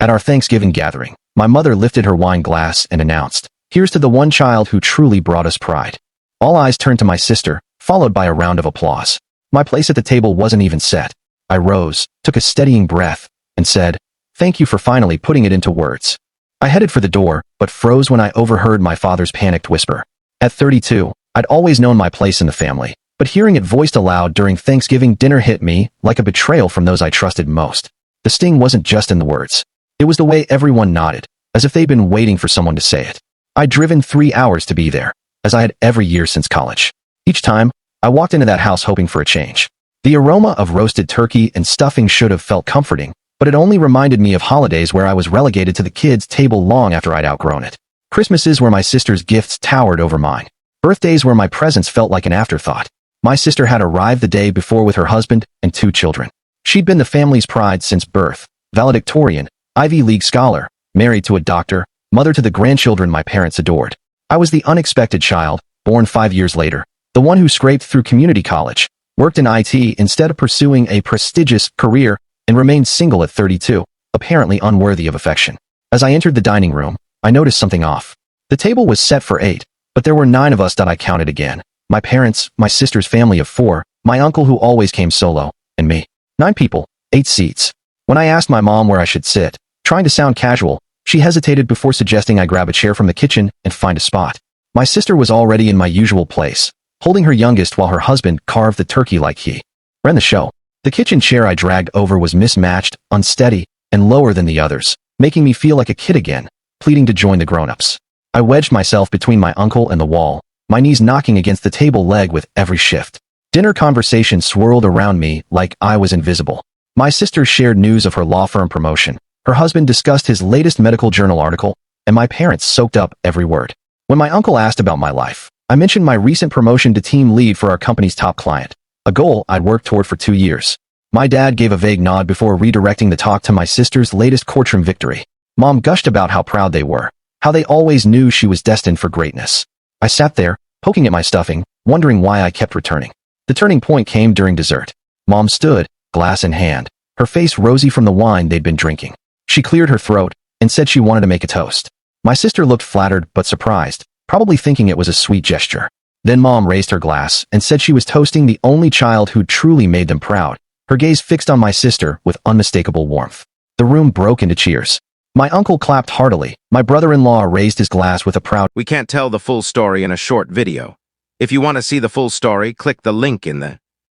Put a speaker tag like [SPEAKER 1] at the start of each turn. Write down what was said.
[SPEAKER 1] At our Thanksgiving gathering, my mother lifted her wine glass and announced, "Here's to the one child who truly brought us pride." All eyes turned to my sister, followed by a round of applause. My place at the table wasn't even set. I rose, took a steadying breath, and said, "Thank you for finally putting it into words." I headed for the door, but froze when I overheard my father's panicked whisper. At 32, I'd always known my place in the family, but hearing it voiced aloud during Thanksgiving dinner hit me like a betrayal from those I trusted most. The sting wasn't just in the words. It was the way everyone nodded, as if they'd been waiting for someone to say it. I'd driven 3 hours to be there, as I had every year since college. Each time, I walked into that house hoping for a change. The aroma of roasted turkey and stuffing should have felt comforting, but it only reminded me of holidays where I was relegated to the kids' table long after I'd outgrown it. Christmases where my sister's gifts towered over mine. Birthdays where my presence felt like an afterthought. My sister had arrived the day before with her husband and 2 children. She'd been the family's pride since birth, valedictorian, Ivy League scholar, married to a doctor, mother to the grandchildren my parents adored. I was the unexpected child, born 5 years later, the one who scraped through community college, worked in IT instead of pursuing a prestigious career, and remained single at 32, apparently unworthy of affection. As I entered the dining room, I noticed something off. The table was set for 8, but there were 9 of us that I counted again. My parents, my sister's family of 4, my uncle who always came solo, and me. 9 people, 8 seats. When I asked my mom where I should sit, trying to sound casual, she hesitated before suggesting I grab a chair from the kitchen and find a spot. My sister was already in my usual place, holding her youngest while her husband carved the turkey like he ran the show. The kitchen chair I dragged over was mismatched, unsteady, and lower than the others, making me feel like a kid again, pleading to join the grown-ups. I wedged myself between my uncle and the wall, my knees knocking against the table leg with every shift. Dinner conversation swirled around me like I was invisible. My sister shared news of her law firm promotion. Her husband discussed his latest medical journal article, and my parents soaked up every word. When my uncle asked about my life, I mentioned my recent promotion to team lead for our company's top client, a goal I'd worked toward for 2 years. My dad gave a vague nod before redirecting the talk to my sister's latest courtroom victory. Mom gushed about how proud they were, how they always knew she was destined for greatness. I sat there, poking at my stuffing, wondering why I kept returning. The turning point came during dessert. Mom stood, glass in hand, her face rosy from the wine they'd been drinking. She cleared her throat and said she wanted to make a toast. My sister looked flattered but surprised, probably thinking it was a sweet gesture. Then Mom raised her glass and said she was toasting the only child who truly made them proud, her gaze fixed on my sister with unmistakable warmth. The room broke into cheers. My uncle clapped heartily. My brother-in-law raised his glass with a proud,
[SPEAKER 2] "We can't tell the full story in a short video. If you want to see the full story, click the link in the